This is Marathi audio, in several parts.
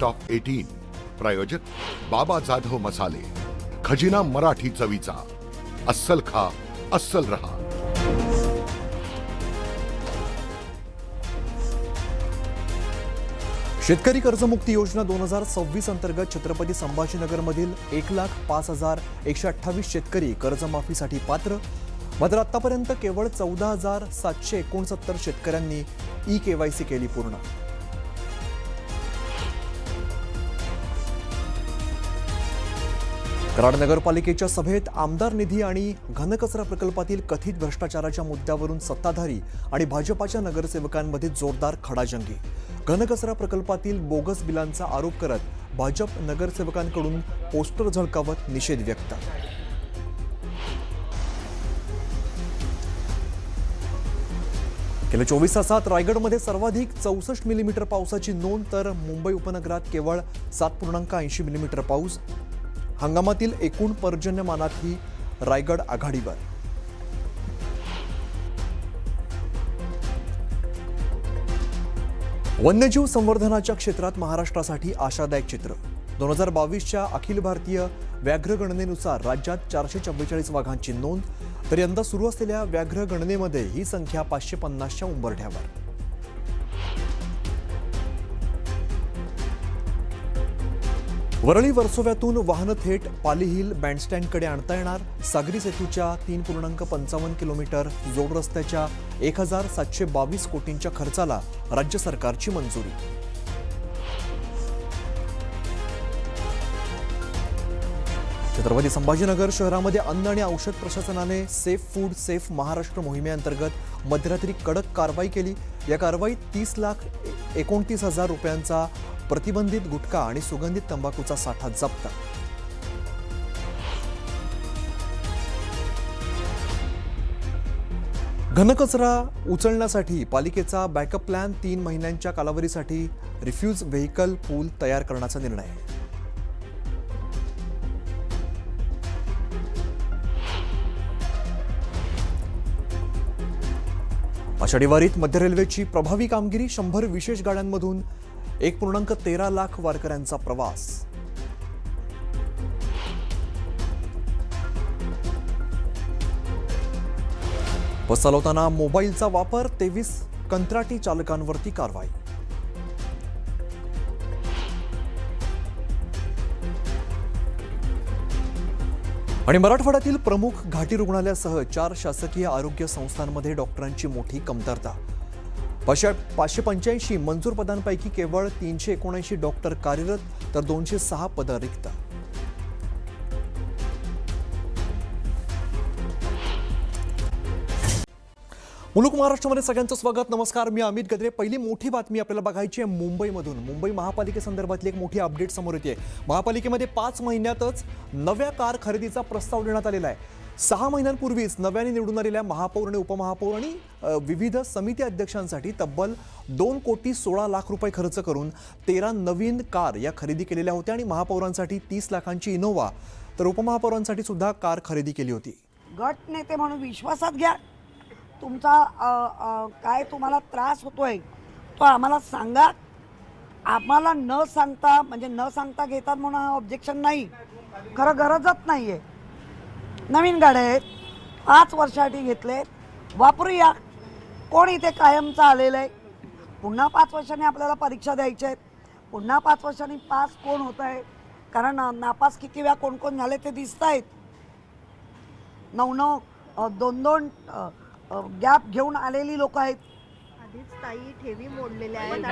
टॉप 18 प्रायोजक बाबा जाधव मसाले, खजिना मराठी चवीचा, अस्सल खा अस्सल रहा. शेतकरी कर्जमुक्ती योजना 2026 अंतर्गत छत्रपती संभाजीनगरमधील 1,05,128 शेतकरी कर्जमाफीसाठी पात्र. मात्र आतापर्यंत केवळ 14,769 शेतकऱ्यांनी ई-केवायसी केली पूर्ण. कराड नगरपालिकेच्या सभेत आमदार निधी आणि घनकचरा प्रकल्पातील कथित भ्रष्टाचाराच्या मुद्द्यावरून सत्ताधारी आणि भाजपाच्या नगरसेवकांमध्ये जोरदार खडाजंगी. घनकचरा प्रकल्पातील बोगस बिलांचा आरोप करत भाजप नगरसेवकांकडून पोस्टर झळकावत निषेध व्यक्त. गेल्या 24 तासात रायगडमध्ये सर्वाधिक 64 मिलीमीटर पावसाची नोंद, तर मुंबई उपनगरात केवळ 7.80 मिलीमीटर पाऊस. हंगामातील एकूण पर्जन्यमानातही रायगड आघाडीवर. वन्यजीव संवर्धनाच्या क्षेत्रात महाराष्ट्रासाठी आशादायक चित्र. 2022च्या अखिल भारतीय व्याघ्र गणनेनुसार राज्यात 444 वाघांची नोंद, तर यंदा सुरू असलेल्या व्याघ्र गणनेमध्ये ही संख्या 550च्या उंबरठ्यावर. वरळी वर्सोव्यातून वाहनं थेट पाली हिल बँडस्टँडकडे आणता येणार. सागरी सेतूच्या 3.55 किलोमीटर जोड रस्त्याच्या 1,722 कोटींच्या खर्चाला राज्य सरकारची मंजुरी. छत्रपती संभाजीनगर शहरामध्ये अन्न आणि औषध प्रशासनाने सेफ फूड सेफ महाराष्ट्र मोहिमेअंतर्गत मध्यरात्री कडक कारवाई केली. या कारवाईत 30,29,000 रुपयांचा प्रतिबंधित गुटखा आणि सुगंधित तंबाखूचा साठा जप्त. घनकचरा उचलण्यासाठी पालिकेचा बॅकअप प्लॅन. 3 महिन्यांच्या कालावधीसाठी रिफ्यूज व्हेकल पूल तयार करण्याचा निर्णय. आषाढी वारीत मध्य रेल्वेची प्रभावी कामगिरी. 100 विशेष गाड्यांमधून 1.13 लाख वारकऱ्यांचा प्रवास. बस चालवताना मोबाईलचा वापर. 23 कंत्राटी चालकांवरती कारवाई. आणि मराठवाड्यातील प्रमुख घाटी रुग्णालयासह 4 शासकीय आरोग्य संस्थांमध्ये डॉक्टरांची मोठी कमतरता. 585 मंजूर पदांपैकी केवळ 379 डॉक्टर कार्यरत, तर 206 पदं रिक्त. मुलुक महाराष्ट्रामध्ये सगळ्यांचं स्वागत. नमस्कार, मी अमित गद्रे. पहिली मोठी बातमी आपल्याला बघायची आहे मुंबईमधून. मुंबई महापालिकेसंदर्भातली एक मोठी अपडेट समोर येते. महापालिकेमध्ये 5 महिन्यातच नव्या कार खरेदीचा प्रस्ताव देण्यात आलेला आहे. 6 महिन्यांपूर्वीच नव्याने निवडून आलेल्या महापौर आणि उपमहापौर आणि विविध समिती अध्यक्षांसाठी तब्बल 2,16 लाख रुपये खर्च करून 13 नवीन कार या खरेदी केलेल्या होत्या. आणि महापौरांसाठी 30 लाखांची इनोव्हा, तर उपमहापौरांसाठी सुद्धा कार खरेदी केली होती. गट नेते म्हणून विश्वासात घ्या. तुमचा काय तुम्हाला त्रास होतोय तो आम्हाला सांगा. आम्हाला न सांगता घेतात म्हणून हा ऑब्जेक्शन नाही. खरं गरजच नाही आहे. नवीन गाड्या आहेत, 5 वर्षासाठी घेतले, वापरूया. कोण इथे कायमचं आलेलं आहे? पुन्हा 5 वर्षांनी आपल्याला परीक्षा द्यायच्या आहेत. पुन्हा 5 वर्षांनी पास कोण होत आहे? कारण नापास किती वेळा कोण कोण झाले ते दिसत आहेत. 9 2 गॅप घेऊन आलेली लोक आहेत. आधीच ताई ठेवी मोडलेल्या आहेत.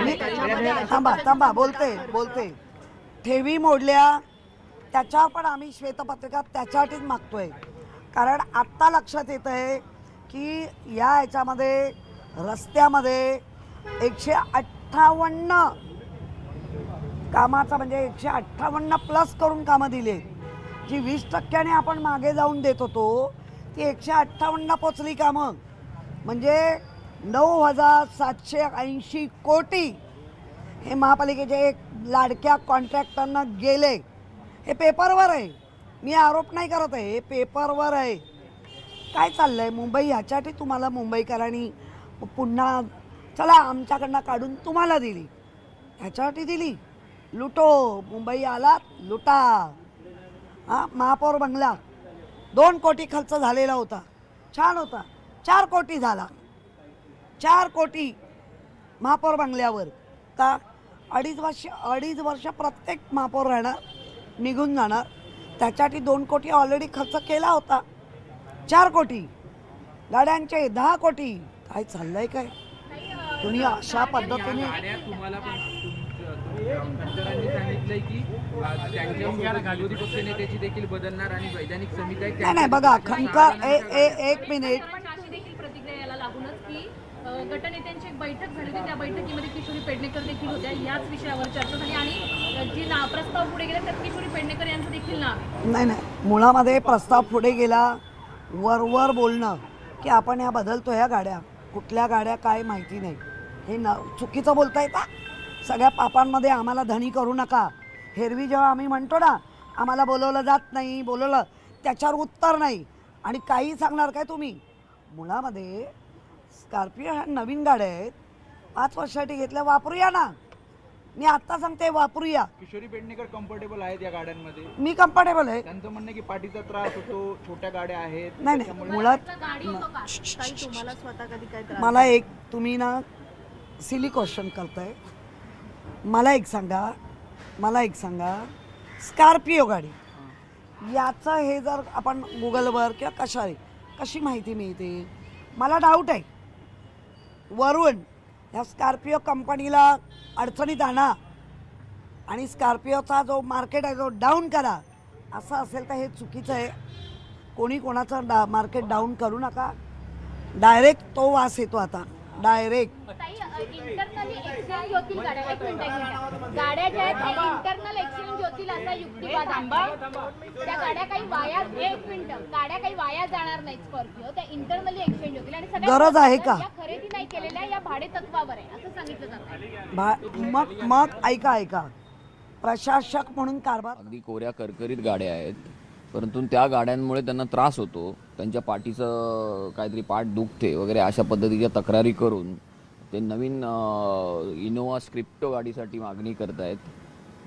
थांबा बोलते. ठेवी मोडल्या, त्याच्यावर पण आम्ही श्वेतपत्रिका त्याच्यासाठीच मागतोय. कारण आत्ता लक्षात येत आहे की या ह्याच्यामध्ये रस्त्यामध्ये 158 कामाचा म्हणजे 158 प्लस करून कामं दिली. जी 20% आपण मागे जाऊन देत होतो ती 158 पोचली कामं. म्हणजे 9,780 कोटी हे महापालिकेचे एक लाडक्या कॉन्ट्रॅक्टरना गेले. हे पेपरवर आहे, मी आरोप नाही करत आहे, हे पेपरवर आहे. काय चाललंय मुंबई? ह्याच्यासाठी तुम्हाला मुंबईकरांनी पुन्हा चला आमच्याकडनं काढून तुम्हाला दिली, ह्याच्यासाठी दिली. लुटो, मुंबई आलात लुटा. हा, महापौर बंगला 2 कोटी खर्च झालेला होता, छान होता. 4 कोटी झाला, 4 कोटी महापौर बंगल्यावर. का 2.5 वर्ष प्रत्येक महापौर राहणार, निघून जाणार. त्याच्यासाठी 2 कोटी ऑलरेडी खर्च केला होता. 4 कोटी गाड्यांचे 10 कोटी. काय चाललंय काय तुम्ही अशा पद्धतीने? तुम्हाला पण खंडरांनी सांगितलंय की त्यांच्या विरोधी पक्ष नेत्याची देखील बदलणार आणि वैधानिक समिती आहे. नाही नाही, बघा खंकर एक मिनिट. पण अशी देखील प्रतिक्रिया याला लागूनच की गटनेत्यांची एक बैठक झाली होती, त्या बैठकीमध्ये किशोरी पेडणेकर देखील होत्या. याच विषयावर चर्चा झाली आणि जी प्रस्ताव पुढे गेला त्यात किशोरी पेडणेकर यांचं देखील नाव आहे. नाही नाही, मुळामध्ये प्रस्ताव पुढे गेला. वर बोलणं की आपण ह्या बदलतो ह्या गाड्या, कुठल्या गाड्या काय माहिती नाही, हे चुकीचं बोलता येतं. सगळ्या पापांमध्ये आम्हाला धनी करू नका. हेरवी जेव्हा आम्ही म्हणतो ना आम्हाला बोलवलं जात नाही, बोलवलं त्याच्यावर उत्तर नाही आणि काही सांगणार काय तुम्ही. मुळामध्ये स्कॉर्पिओ ह्या नवीन गाड्या आहेत, 5 वर्षासाठी घेतल्या, वापरूया ना. मी आत्ता सांगते वापरूया. किशोरी पेडणेकर कम्फर्टेबल आहेत या गाड्यांमध्ये. मी कम्फर्टेबल आहे. त्यांचं म्हणणं की पाठीचा त्रास होतो, छोट्या गाड्या आहेत. नाही नाही, मुळात गाडी होतो का? ताई, तुम्हाला स्वतः कधी काय त्रास मला एक, तुम्ही ना सिली क्वेश्चन करताय. मला एक सांगा स्कॉर्पिओ गाडी याचं हे जर आपण गुगलवर किंवा कशी माहिती मिळते? मला डाऊट आहे. वरून ह्या स्कॉर्पिओ कंपनीला अडचणीत आणा आणि स्कॉर्पिओचा जो मार्केट आहे तो डाऊन करा, असं असेल तर हे चुकीचं आहे. कोणी कोणाचं मार्केट डाऊन करू नका. डायरेक्ट तो वास येतो आता, डायरेक्ट. इंटरनल एक्सचेंज होतील गाड्या. एक मिनिट. गाड्या ज्या आहेत त्या इंटरनल एक्सचेंज होतील असा युक्तिवाद आहे. त्या गाड्या काही वाया, एक मिनिट, गाड्या काही वाया जाणार नाहीत स्कॉर्पिओ, त्या इंटरनली एक्सचेंज होतील आणि गरज आहे का? या खरेदी नाही केलेल्या या भाडे तत्वावर आहे असं सांगितलं जातं. मग ऐका प्रशासक म्हणून कारभार. अगदी कोऱ्या करकरीत गाड्या आहेत, परंतु त्या गाड्यांमुळे त्यांना त्रास होतो, त्यांच्या पाठीचं काहीतरी पाठ दुखते वगैरे अशा पद्धतीच्या तक्रारी करून ते नवीन इनोवा स्क्रिप्टो गाडीसाठी मागणी करतायत.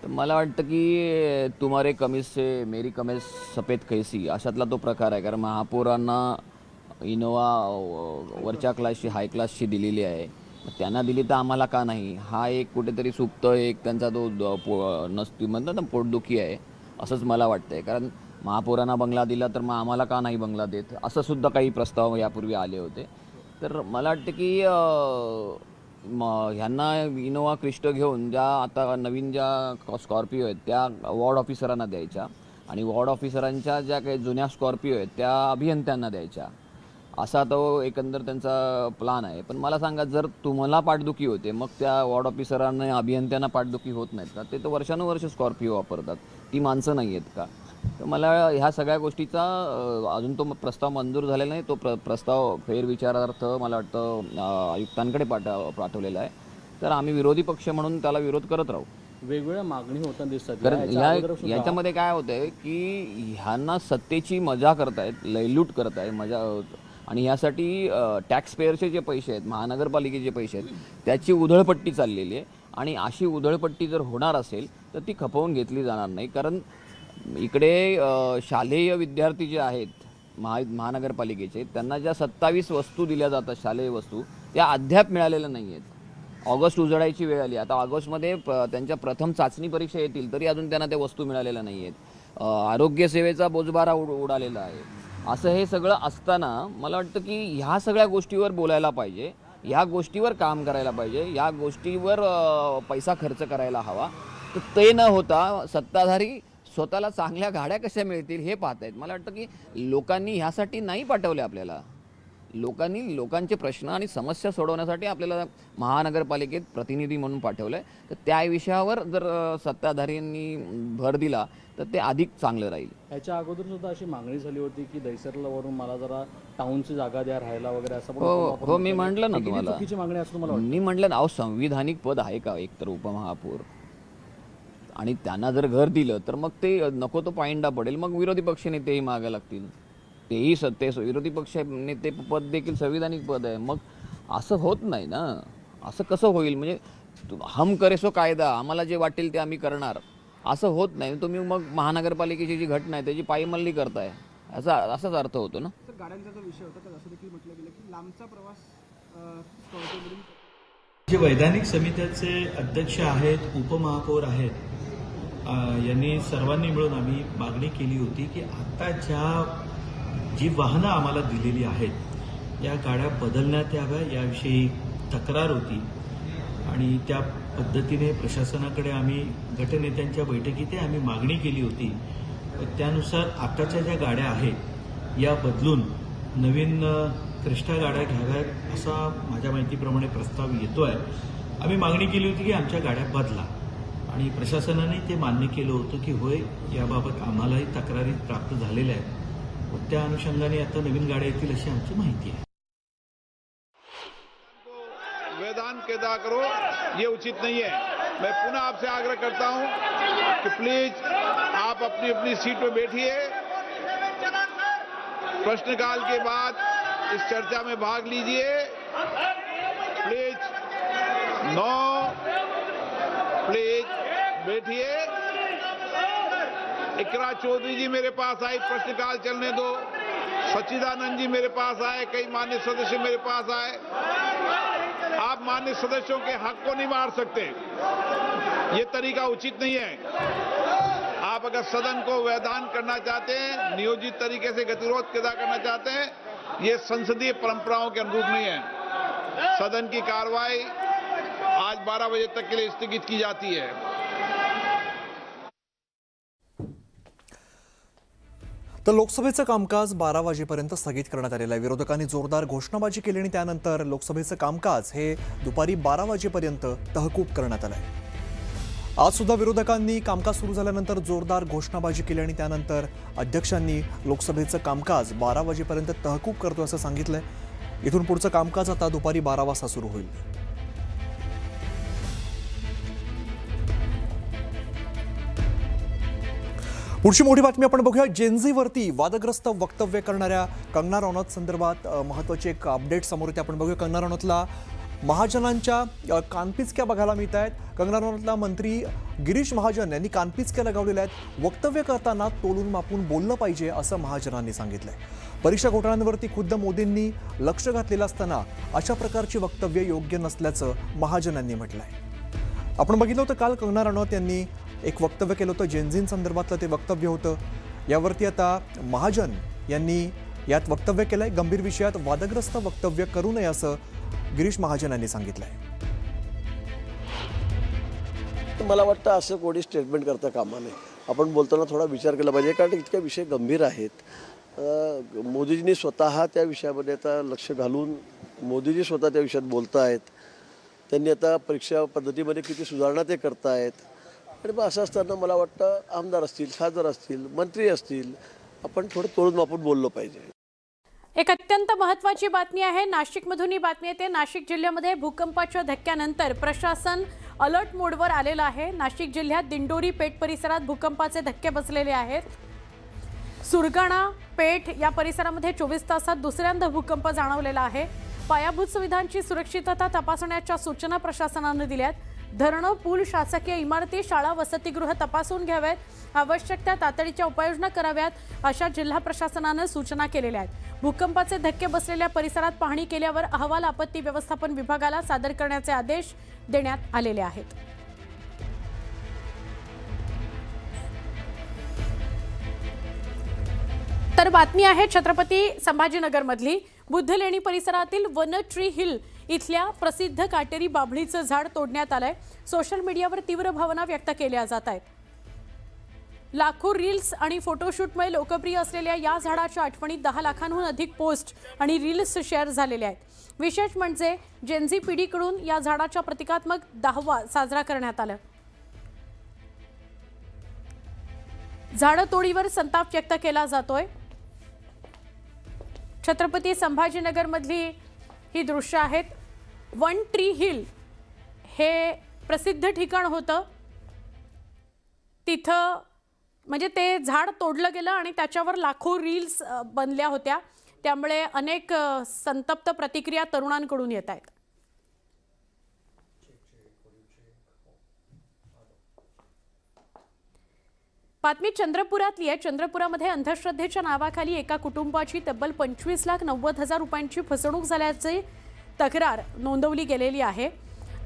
तर मला वाटतं की तुम्हारे कमीज से मेरी कमीज सफेद कैसी अशातला तो प्रकार आहे. कारण महापौरांना इनोवा वरच्या क्लासची, हाय क्लासची दिलेली आहे, त्यांना दिली तर आम्हाला का नाही? हा एक कुठेतरी सुप्त एक त्यांचा तो नसती म्हणतात ना पोटदुखी आहे असंच मला वाटतं आहे. कारण महापौरांना बंगला दिला तर मग आम्हाला का नाही बंगला देत, असं सुद्धा काही प्रस्ताव यापूर्वी आले होते. तर मला वाटतं की ह्यांना इनोवा क्रिस्टो घेऊन ज्या आता नवीन ज्या स्कॉर्पिओ आहेत त्या वॉर्ड ऑफिसरांना द्यायच्या आणि वॉर्ड ऑफिसरांच्या ज्या काही जुन्या स्कॉर्पिओ आहेत त्या अभियंत्यांना द्यायच्या, असा तो एकंदर त्यांचा प्लान आहे. पण मला सांगा, जर तुम्हाला पाठदुखी होते मग त्या वॉर्ड ऑफिसरांना अभियंत्यांना पाठदुखी होत नाहीत का? ते तर वर्षानुवर्ष स्कॉर्पिओ वापरतात, ती माणसं नाही आहेत का? तर मला ह्या सगळ्या गोष्टीचा अजून तो प्रस्ताव मंजूर झालेला नाही. तो प्रस्ताव फेरविचारार्थ मला वाटतं आयुक्तांकडे पाठवलेला आहे. तर आम्ही विरोधी पक्ष म्हणून त्याला विरोध करत राहू. वेगवेगळ्या मागणी होताना दिसतात. कारण याच्यामध्ये काय होतंय की ह्यांना सत्तेची मजा करतायत, लयलूट करतायत मजा, आणि यासाठी टॅक्स पेअरचे जे पैसे आहेत, महानगरपालिकेचे पैसे आहेत, त्याची उधळपट्टी चाललेली आहे. आणि अशी उधळपट्टी जर होणार असेल तर ती खपवून घेतली जाणार नाही. कारण इकडे शालेय विद्यार्थी जे आहेत महानगरपालिकेचे, त्यांना ज्या 27 वस्तू दिल्या जातात शालेय वस्तू, त्या अद्याप मिळालेल्या नाही आहेत. ऑगस्ट उजळायची वेळ आली. आता ऑगस्टमध्ये त्यांच्या प्रथम चाचणी परीक्षा येतील तरी अजून त्यांना त्या वस्तू मिळालेल्या नाही आहेत. आरोग्यसेवेचा बोजबारा उडालेला आहे. असं हे सगळं असताना मला वाटतं की ह्या सगळ्या गोष्टीवर बोलायला पाहिजे, ह्या गोष्टीवर काम करायला पाहिजे, या गोष्टीवर पैसा खर्च करायला हवा. तर ते न होता सत्ताधारी स्वतःला चांगल्या गाड्या कशा मिळतील हे पाहत आहेत. मला वाटतं की लोकांनी ह्यासाठी नाही पाठवले आपल्याला. लोकांचे प्रश्न आणि समस्या सोडवण्यासाठी आपल्याला महानगरपालिकेत प्रतिनिधी म्हणून पाठवलं आहे. तर त्या विषयावर जर सत्ताधाऱ्यांनी भर दिला तर ते अधिक चांगलं राहील. याच्या अगोदर सुद्धा अशी मागणी झाली होती की दैसरलावरून मला जरा टाउनची जागा द्या राहायला वगैरे असं. हो, मी म्हटलं ना तुम्हाला, चुकीची मागणी असं तुम्हाला वाटतं? मी म्हटलं ना, अहो संविधानिक पद आहे का एकतर उपमहापौर, आणि त्यांना जर घर दिलं तर मग ते नको तो पायंडा पडेल. मग विरोधी पक्ष नेतेही मागे लागतील. तेही विरोधी पक्ष नेते पद देखील संविधानिक पद आहे. मग असं होत नाही ना. असं कसं होईल? म्हणजे हम करे सो कायदा, आम्हाला जे वाटेल ते आम्ही करणार, असं होत नाही. तुम्ही मग महानगरपालिकेची जी घटना आहे त्याची पायमल्ली करताय, असाच अर्थ होतो ना. तर गाड्यांचा जो विषय होता तर असं देखील म्हटलं गेलं की लांबचा प्रवास जे वैधानिक समित्याचे अध्यक्ष आहेत, उपमहापौर आहेत, यांनी सर्वांनी मिळून आम्ही मागणी केली होती की आता जी वाहनं आम्हाला दिलेली आहेत या गाड्या बदलण्यात याव्या, याविषयी तक्रार होती आणि त्या पद्धतीने प्रशासनाकडे आम्ही गटनेत्यांच्या बैठकीत आम्ही मागणी केली होती. त्यानुसार आताच्या ज्या गाड्या आहेत या बदलून नवीन क्रिस्टा गाड्या घ्याव्यात असा माझ्या माहितीप्रमाणे प्रस्ताव येतो आहे. आम्ही मागणी केली होती की आमच्या गाड्या बदला आणि प्रशासनाने ते मान्य केलं होतं की होय, याबाबत आम्हालाही तक्रारी प्राप्त झालेल्या आहेत. त्या अनुषंगाने आता नवीन गाड्या येतील अशी आमची माहिती आहे. वैधान कैदा करो, ये उचित नहीं है. मैं पुनः आपसे आग्रह करता हूं कि प्लीज आप अपनी अपनी सीट पर बैठिए. प्रश्नकाल के बाद इस चर्चा में भाग लीजिए. प्लीज प्लीज बैठिए. इकरा चौधरी जी मेरे पास आई, प्रश्नकाल चलने दो. सच्चिदानंद जी मेरे पास आए, कई मान्य सदस्य मेरे पास आए. आप मान्य सदस्यों के हक को नहीं मार सकते, ये तरीका उचित नहीं है. आप अगर सदन को वैधान करना चाहते हैं, नियोजित तरीके से गतिरोध पैदा करना चाहते हैं, ये संसदीय परंपराओं के अनुरूप नहीं है. सदन की कार्रवाई आज 12 बजे तक के लिए स्थगित की जाती है. तर लोकसभेचं कामकाज 12 वाजेपर्यंत स्थगित करण्यात आलेलं आहे. विरोधकांनी जोरदार घोषणाबाजी केली आणि त्यानंतर लोकसभेचं कामकाज हे दुपारी 12 वाजेपर्यंत तहकूब करण्यात आलं आहे. आज सुद्धा विरोधकांनी कामकाज सुरू झाल्यानंतर जोरदार घोषणाबाजी केली आणि त्यानंतर अध्यक्षांनी लोकसभेचं कामकाज 12 वाजेपर्यंत तहकूब करतो असं सांगितलंय. इथून पुढचं कामकाज आता दुपारी 12 वाजता सुरू होईल. पुढची मोठी बातमी आपण बघूया. जेनझीवरती वादग्रस्त वक्तव्य करणाऱ्या कंगना रनौत संदर्भात महत्त्वाची एक अपडेट समोर येते. आपण बघूया कंगना रनौतला महाजनांच्या कानपिचक्या बघायला मिळत आहेत. कंगना रनौतला मंत्री गिरीश महाजन यांनी कानपिचक्या लगावलेल्या आहेत. वक्तव्य करताना तोलून मापून बोललं पाहिजे असं महाजनांनी सांगितलंय. परीक्षा घोटाळ्यांवरती खुद्द मोदींनी लक्ष घातलेलं असताना अशा प्रकारची वक्तव्य योग्य नसल्याचं महाजनांनी म्हटलंय. आपण बघितलं होतं काल कंगना रनौत यांनी एक वक्तव्य केलं होतं. जेनझीन संदर्भातलं ते वक्तव्य होतं. यावरती आता महाजन यांनी यात वक्तव्य केलंय. गंभीर विषयात वादग्रस्त वक्तव्य करू नये असं गिरीश महाजन यांनी सांगितलंय. मला वाटतं असं कोणी स्टेटमेंट करता कामा नये. आपण बोलताना थोडा विचार केला पाहिजे, कारण इतके विषय गंभीर आहेत. मोदीजींनी स्वतः त्या विषयामध्ये आता लक्ष घालून मोदीजी स्वतः त्या विषयात बोलत आहेत. त्यांनी आता परीक्षा पद्धतीमध्ये किती सुधारणा ते करतायत. आणि मग असं असताना मला वाटतं आमदार असतील, खासदार असतील, मंत्री असतील, आपण थोडं तोडून मापून बोललं पाहिजे. एक अत्यंत महत्त्वाची बातमी आहे. नाशिकमधून ही बातमी येते. नाशिक जिल्ह्यामध्ये भूकंपाच्या धक्क्यानंतर प्रशासन अलर्ट मोडवर आलेलं आहे. नाशिक जिल्ह्यात दिंडोरी पेठ परिसरात भूकंपाचे धक्के बसलेले आहेत. सुरगाणा पेठ या परिसरामध्ये 24 तासात दुसऱ्यांदा भूकंप जाणवलेला आहे. पायाभूत सुविधांची सुरक्षितता तपासण्याच्या सूचना प्रशासनाने दिल्यात. धरणं, पूल, शासकीय इमारती, शाळा, वसतिगृह तपासून घ्याव्यात. आवश्यक त्या तातडीच्या उपाययोजना कराव्यात अशा जिल्हा प्रशासनाने सूचना केलेल्या आहेत. भूकंपाचे धक्के बसलेल्या परिसरात पाहणी केल्यावर अहवाल आपत्ती व्यवस्थापन विभागाला सादर करण्याचे आदेश देण्यात आलेले आहेत. तर बातमी आहे छत्रपती संभाजीनगरमधली. बुद्धलेणी परिसरातील वन ट्री हिल इथल्या प्रसिद्ध काटेरी बाभळीचं झाड तोडण्यात आलंय. सोशल मीडियावर तीव्र भावना व्यक्त केल्या जात आहेत. लाखो रील्स आणि फोटोशूटमुळे लोकप्रिय असलेल्या या झाडाच्या आठवणीत 10 लाखांहून अधिक पोस्ट आणि रील्स शेअर झालेले आहेत. विशेष म्हणजे जेनझी पिढीकडून या झाडाच्या प्रतिकात्मक 10वा साजरा करण्यात आला. झाडतोडीवर संताप व्यक्त केला जातोय. छत्रपती संभाजीनगरमधली ही दृश्य आहेत. वन ट्री हिल हे प्रसिद्ध ठिकाण होतं. तिथं म्हणजे ते झाड तोडलं गेलं आणि त्याच्यावर लाखो रील्स बनल्या होत्या. त्यामुळे अनेक संतप्त प्रतिक्रिया तरुणांकडून येत आहेत. बातमी चंद्रपुरातली आहे. चंद्रपुरामध्ये अंधश्रद्धेच्या नावाखाली एका कुटुंबाची तब्बल 25,90,000 रुपयांची फसवणूक झाल्याची तक्रार नोंदवली गेलेली आहे.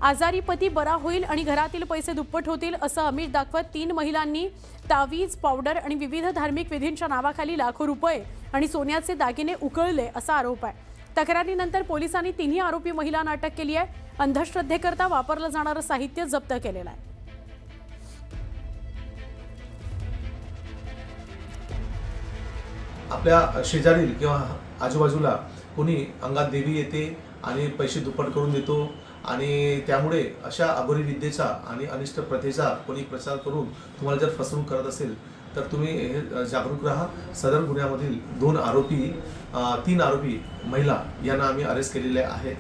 आजारी पती बरा होईल आणि घरातील पैसे दुप्पट होतील असं आमिष दाखवत 3 महिलांनी तावीज, पावडर आणि विविध धार्मिक विधींच्या नावाखाली लाखो रुपये आणि सोन्याचे दागिने उकळले असा आरोप आहे. तक्रारीनंतर पोलिसांनी 3ही आरोपी महिलांना अटक केली आहे. अंधश्रद्धेकरता वापरलं जाणारं साहित्य जप्त केलेलं आहे. आपल्या शेजारील किंवा आजूबाजूला कोणी अंगात देवी येते आणि पैसे दुप्पट करून देतो आणि त्यामुळे अशा अघोरी विद्येचा आणि अनिष्ट प्रथेचा कोणी प्रचार करून तुम्हाला जर फसवणूक करत असेल तर तुम्ही हे जागरूक राहा. सदर गुन्ह्यामधील 3 आरोपी महिला यांना आम्ही अरेस्ट केलेले आहेत.